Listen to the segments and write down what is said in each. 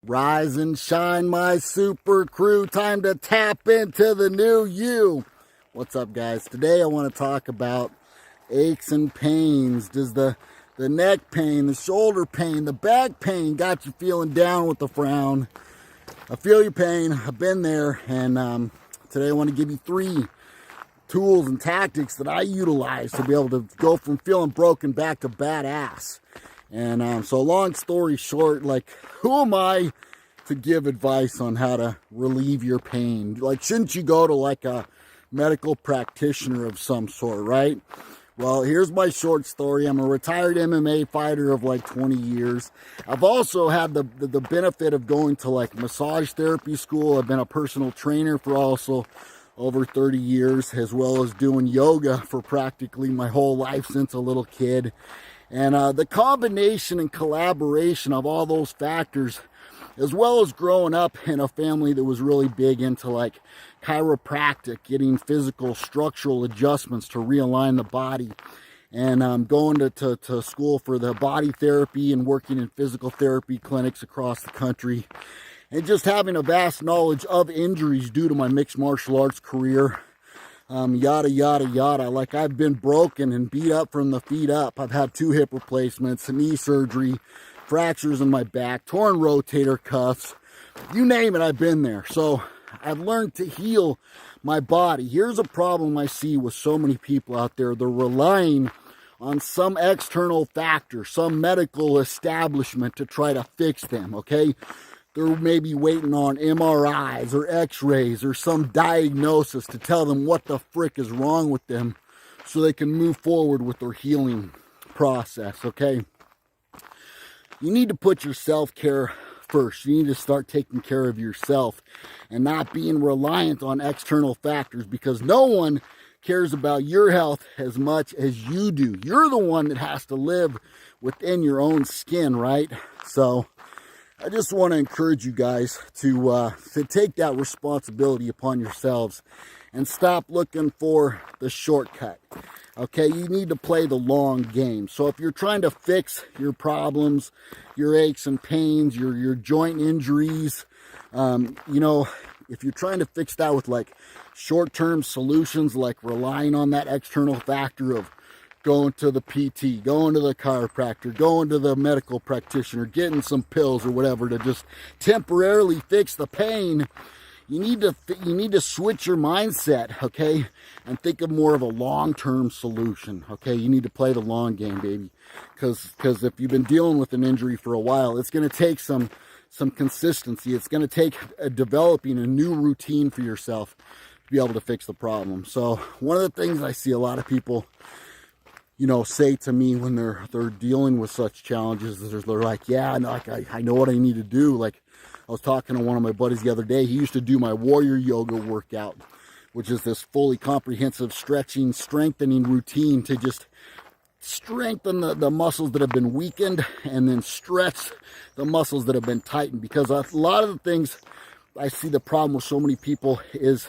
Rise and shine, my super crew. Time to tap into the new you. What's up, guys? Today I want to talk about aches and pains. Does the neck pain, the shoulder pain, the back pain got you feeling down with a frown? I feel your pain. I've been there. And today I want to give you 3 tools and tactics that I utilize to be able to go from feeling broken back to badass. And so long story short, like, who am I to give advice on how to relieve your pain? Like, shouldn't you go to like a medical practitioner of some sort, right? Well, here's my short story. I'm a retired MMA fighter of like 20 years. I've also had the benefit of going to like massage therapy school. I've been a personal trainer for also over 30 years, as well as doing yoga for practically my whole life since a little kid. And the combination and collaboration of all those factors, as well as growing up in a family that was really big into like chiropractic, getting physical structural adjustments to realign the body, and going to school for the body therapy and working in physical therapy clinics across the country, and just having a vast knowledge of injuries due to my mixed martial arts career. Yada, yada, yada. Like, I've been broken and beat up from the feet up. I've had 2 hip replacements, knee surgery, fractures in my back, torn rotator cuffs. You name it, I've been there. So I've learned to heal my body. Here's a problem I see with so many people out there. They're relying on some external factor, some medical establishment to try to fix them, okay? They're maybe waiting on MRIs or x-rays or some diagnosis to tell them what the frick is wrong with them so they can move forward with their healing process, okay? You need to put your self-care first. You need to start taking care of yourself and not being reliant on external factors, because no one cares about your health as much as you do. You're the one that has to live within your own skin, right? So I just want to encourage you guys to take that responsibility upon yourselves and stop looking for the shortcut. Okay, you need to play the long game. So if you're trying to fix your problems, your aches and pains, your joint injuries, if you're trying to fix that with like short-term solutions, like relying on that external factor of going to the PT, going to the chiropractor, going to the medical practitioner, getting some pills or whatever to just temporarily fix the pain, you need to switch your mindset, okay, and think of more of a long-term solution, okay? You need to play the long game, baby, because if you've been dealing with an injury for a while, it's going to take some consistency. It's going to take developing a new routine for yourself to be able to fix the problem. So one of the things I see a lot of people say to me when they're dealing with such challenges, they're like, yeah, I know what I need to do. Like, I was talking to one of my buddies the other day. He used to do my warrior yoga workout, which is this fully comprehensive stretching, strengthening routine to just strengthen the muscles that have been weakened and then stretch the muscles that have been tightened. Because a lot of the things I see, the problem with so many people is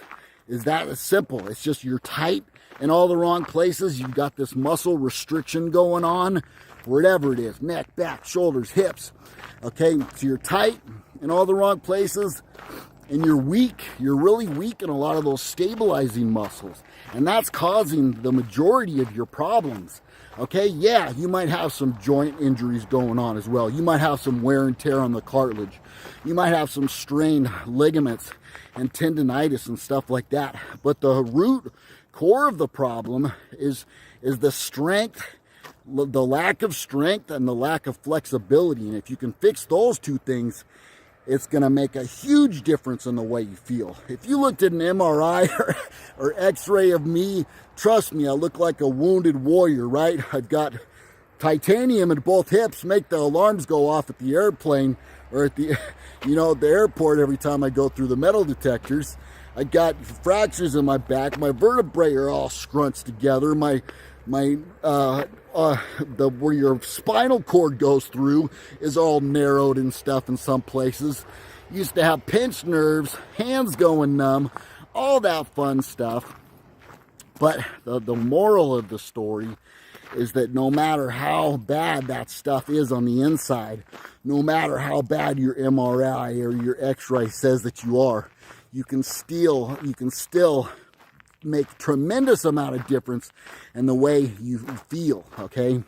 that it's simple. It's just you're tight in all the wrong places. You've got this muscle restriction going on, wherever it is, neck, back, shoulders, hips. Okay, so you're tight in all the wrong places, and you're weak. You're really weak in a lot of those stabilizing muscles, and that's causing the majority of your problems. Okay, yeah, you might have some joint injuries going on as well. You might have some wear and tear on the cartilage. You might have some strained ligaments and tendonitis and stuff like that. But the root core of the problem is the strength, the lack of strength, and the lack of flexibility. And if you can fix those 2 things, it's going to make a huge difference in the way you feel. If you looked at an MRI or x-ray of me, trust me, I look like a wounded warrior, right? I've got titanium in both hips, make the alarms go off at the airplane or at the, the airport every time I go through the metal detectors. I got fractures in my back. My vertebrae are all scrunched together. Where your spinal cord goes through is all narrowed and stuff in some places. Used to have pinched nerves, hands going numb, all that fun stuff. But the moral of the story is that no matter how bad that stuff is on the inside, no matter how bad your MRI or your x-ray says that you are, you can still make tremendous amount of difference in the way you feel, okay?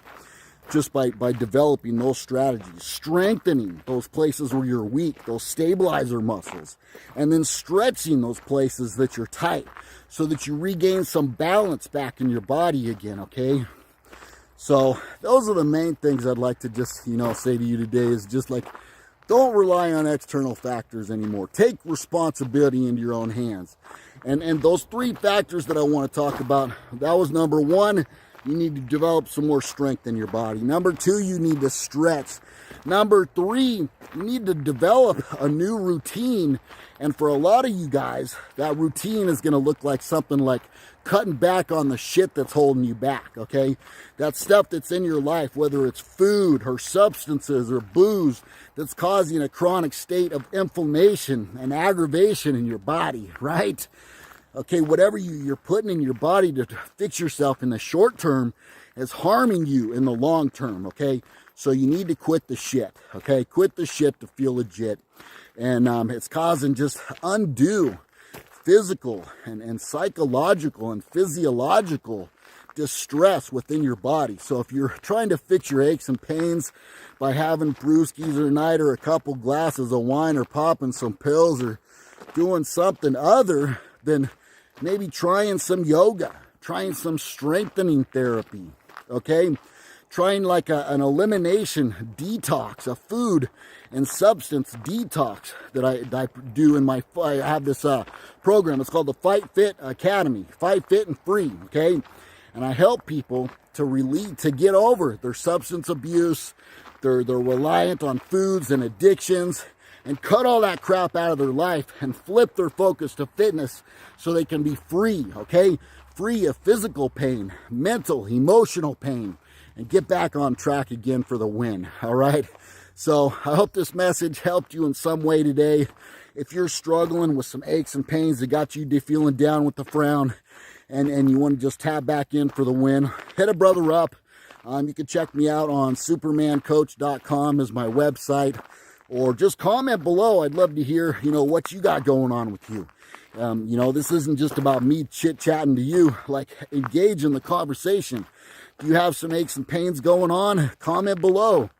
Just by developing those strategies, strengthening those places where you're weak, those stabilizer muscles, and then stretching those places that you're tight so that you regain some balance back in your body again, okay? So those are the main things I'd like to just, say to you today is just like, don't rely on external factors anymore. Take responsibility into your own hands. And those 3 factors that I want to talk about, that was number 1, you need to develop some more strength in your body. Number 2, you need to stretch. Number 3, you need to develop a new routine. And for a lot of you guys, that routine is going to look like something like cutting back on the shit that's holding you back, okay? That stuff that's in your life, whether it's food or substances or booze, that's causing a chronic state of inflammation and aggravation in your body, right? Okay, whatever you're putting in your body to fix yourself in the short term is harming you in the long term, okay? So you need to quit the shit, okay? Quit the shit to feel legit. And it's causing just undue physical and psychological and physiological distress within your body. So if you're trying to fix your aches and pains by having brewskis or a night or a couple glasses of wine or popping some pills or doing something other than maybe trying some yoga, trying some strengthening therapy, okay? Trying like an elimination detox, a food and substance detox that I do in I have this program. It's called the Fight Fit Academy, Fight Fit and Free, okay? And I help people to get over their substance abuse, they're reliant on foods and addictions, and cut all that crap out of their life and flip their focus to fitness so they can be free, okay? Free of physical pain, mental, emotional pain, and get back on track again for the win, all right? So I hope this message helped you in some way today. If you're struggling with some aches and pains that got you feeling down with the frown and you want to just tap back in for the win, hit a brother up. You can check me out on supermancoach.com is my website. Or just comment below. I'd love to hear, what you got going on with you. This isn't just about me chit-chatting to you. Like, engage in the conversation. Do you have some aches and pains going on? Comment below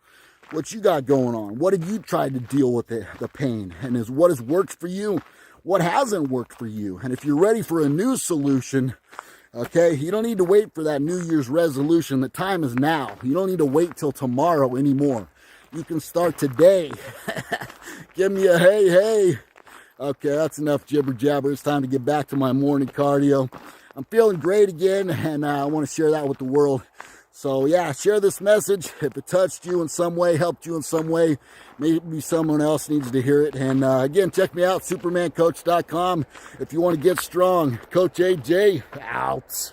what you got going on. What have you tried to deal with the pain? And what has worked for you? What hasn't worked for you? And if you're ready for a new solution, okay, you don't need to wait for that New Year's resolution. The time is now. You don't need to wait till tomorrow anymore. You can start today. Give me a hey. Okay, that's enough jibber jabber. It's time to get back to my morning cardio. I'm feeling great again, and I want to share that with the world. So yeah, share this message. If it touched you in some way, helped you in some way, maybe someone else needs to hear it. And again, check me out, supermancoach.com. If you want to get strong, Coach AJ, out.